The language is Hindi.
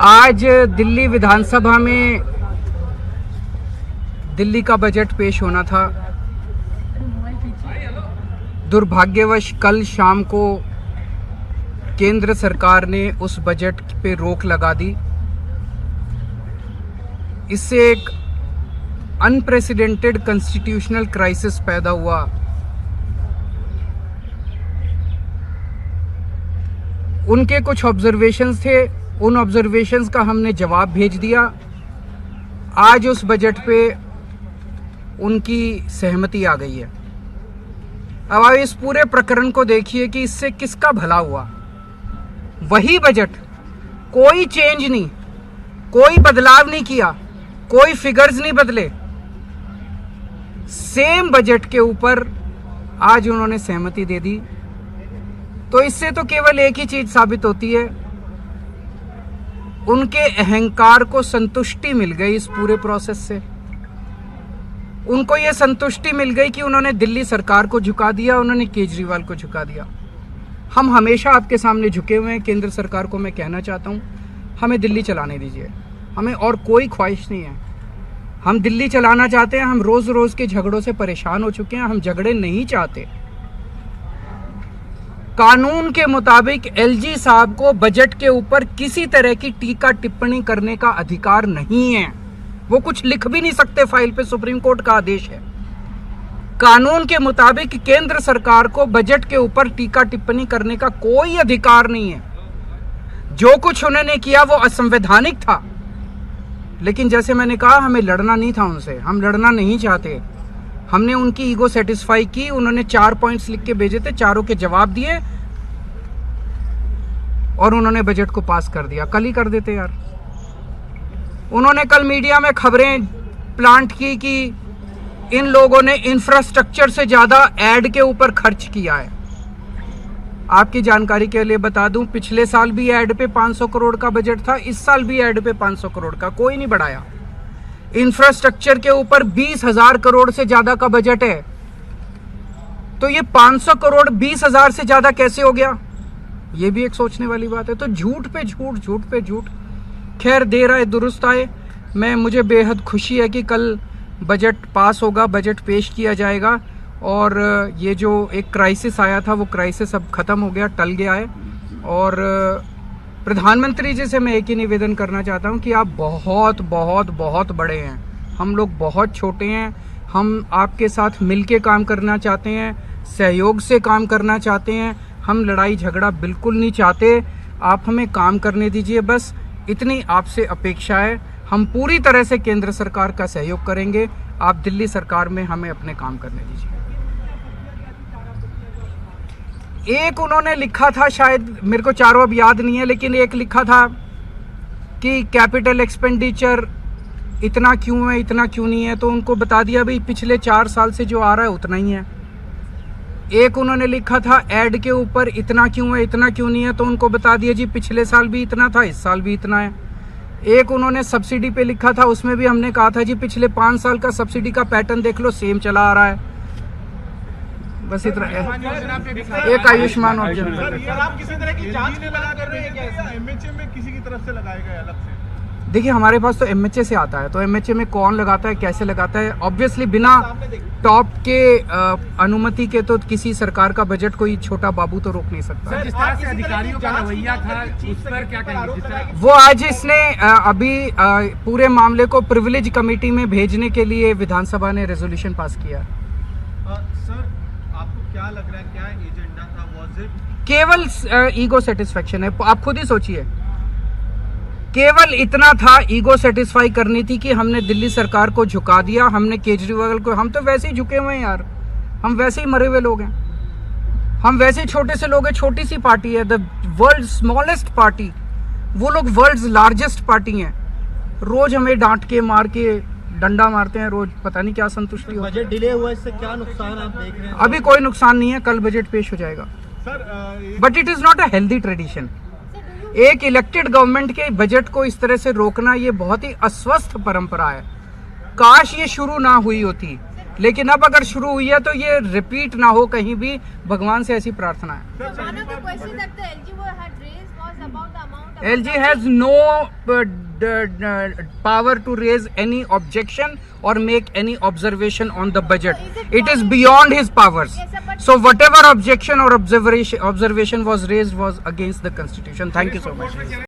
आज दिल्ली विधानसभा में दिल्ली का बजट पेश होना था। दुर्भाग्यवश कल शाम को केंद्र सरकार ने उस बजट पे रोक लगा दी। इससे एक अनप्रेसिडेंटेड कॉन्स्टिट्यूशनल क्राइसिस पैदा हुआ। उनके कुछ ऑब्जर्वेशंस थे, उन ऑब्जर्वेशंस का हमने जवाब भेज दिया। आज उस बजट पे उनकी सहमति आ गई है। अब आप इस पूरे प्रकरण को देखिए कि इससे किसका भला हुआ। वही बजट, कोई चेंज नहीं, कोई बदलाव नहीं किया, कोई फिगर्स नहीं बदले, सेम बजट के ऊपर आज उन्होंने सहमति दे दी। तो इससे तो केवल एक ही चीज साबित होती है, उनके अहंकार को संतुष्टि मिल गई इस पूरे प्रोसेस से। उनको ये संतुष्टि मिल गई कि उन्होंने दिल्ली सरकार को झुका दिया, उन्होंने केजरीवाल को झुका दिया। हम हमेशा आपके सामने झुके हुए हैं। केंद्र सरकार को मैं कहना चाहता हूं, हमें दिल्ली चलाने दीजिए, हमें और कोई ख्वाहिश नहीं है। हम दिल्ली चलाना चाहते हैं। हम रोज रोज के झगड़ों से परेशान हो चुके हैं, हम झगड़े नहीं चाहते। कानून के मुताबिक एलजी साहब को बजट के ऊपर किसी तरह की टीका टिप्पणी करने का अधिकार नहीं है। वो कुछ लिख भी नहीं सकते फाइल पे, सुप्रीम कोर्ट का आदेश है। कानून के मुताबिक केंद्र सरकार को बजट के ऊपर टीका टिप्पणी करने का कोई अधिकार नहीं है। जो कुछ उन्होंने किया वो असंवैधानिक था। लेकिन जैसे मैंने कहा, हमें लड़ना नहीं था उनसे, हम लड़ना नहीं चाहते। हमने उनकी ईगो सेटिस्फाई की। उन्होंने 4 पॉइंट्स लिख के भेजे थे, चारों के जवाब दिए और उन्होंने बजट को पास कर दिया। कल ही कर देते यार। उन्होंने कल मीडिया में खबरें प्लांट की कि इन लोगों ने इंफ्रास्ट्रक्चर से ज्यादा एड के ऊपर खर्च किया है। आपकी जानकारी के लिए बता दूं, पिछले साल भी एड पे 500 करोड़ का बजट था, इस साल भी एड पे 500 करोड़ का, कोई नहीं बढ़ाया। इंफ्रास्ट्रक्चर के ऊपर 20,000 करोड़ से ज्यादा का बजट है। तो ये 500 करोड़ 20,000 से ज्यादा कैसे हो गया, ये भी एक सोचने वाली बात है। तो झूठ पे झूठ, झूठ पे झूठ। खैर, देर आए दुरुस्त आए। मुझे बेहद खुशी है कि कल बजट पास होगा, बजट पेश किया जाएगा और ये जो एक क्राइसिस आया था वो क्राइसिस अब खत्म हो गया, टल गया है। और प्रधानमंत्री जी से मैं एक ही निवेदन करना चाहता हूं कि आप बहुत बहुत बहुत बड़े हैं, हम लोग बहुत छोटे हैं। हम आपके साथ मिलके काम करना चाहते हैं, सहयोग से काम करना चाहते हैं। हम लड़ाई झगड़ा बिल्कुल नहीं चाहते। आप हमें काम करने दीजिए, बस इतनी आपसे अपेक्षा है। हम पूरी तरह से केंद्र सरकार का सहयोग करेंगे। आप दिल्ली सरकार में हमें अपने काम करने दीजिए। एक उन्होंने लिखा था, शायद मेरे को चारों अब याद नहीं है, लेकिन एक लिखा था कि कैपिटल एक्सपेंडिचर इतना क्यों है, इतना क्यों नहीं है। तो उनको बता दिया भाई पिछले 4 साल से जो आ रहा है उतना ही है। एक उन्होंने लिखा था एड के ऊपर इतना क्यों है, इतना क्यों नहीं है। तो उनको बता दिया जी पिछले साल भी इतना था, इस साल भी इतना है। एक उन्होंने सब्सिडी पे लिखा था, उसमें भी हमने कहा था जी पिछले 5 साल का सब्सिडी का पैटर्न देख लो, सेम चला आ रहा है। बस इतना एक आयुष्मान योजना। आप किसी तरह की जांच कर रहे हैं क्या? एमएचए में किसी की तरफ से लगाया गया अलग से? देखिए, हमारे पास तो एमएचए से आता है, तो एमएचए में कौन लगाता है, कैसे लगाता है, ऑब्वियसली बिना टॉप के अनुमति के तो किसी सरकार का बजट कोई छोटा बाबू तो रोक नहीं सकता। जिस तरह से अधिकारियों का रवैया था, उस पर क्या कहेंगे? वो आज इसने अभी पूरे मामले को प्रिविलेज कमेटी में भेजने के लिए विधानसभा ने रेजोल्यूशन पास किया। सर, आपको क्या लग रहा है, क्या एजेंडा था? वाज इट केवल ईगो सेटिस्फेक्शन है? आप खुद ही सोचिए, केवल इतना था, ईगो सेटिस्फाई करनी थी कि हमने दिल्ली सरकार को झुका दिया, हमने केजरीवाल को। हम तो वैसे ही झुके हुए हैं यार, हम वैसे ही मरे हुए लोग हैं, हम वैसे ही छोटे से लोग हैं। छोटी सी पार्टी है, द वर्ल्ड स्मॉलेस्ट पार्टी, वो लोग वर्ल्ड लार्जेस्ट पार्टी हैं। रोज हमें डांट के मार के डंडा मारते हैं, रोज पता नहीं क्या संतुष्टि हो। बजट डिले हुआ, इससे क्या नुकसान आप देख रहे हैं? अभी कोई नुकसान नहीं है, कल बजट पेश हो जाएगा। But it is not a healthy tradition. एक इलेक्टेड गवर्नमेंट के बजट को इस तरह से रोकना, ये बहुत ही अस्वस्थ परंपरा है। काश ये शुरू ना हुई होती, लेकिन अब अगर शुरू हुई है तो ये रिपीट ना हो कहीं भी। भगवान से ऐसी प्रार्थना है। LG has no power to raise any objection or make any observation on the budget. It is beyond his powers. So whatever objection or observation was raised was against the constitution. Thank you so much.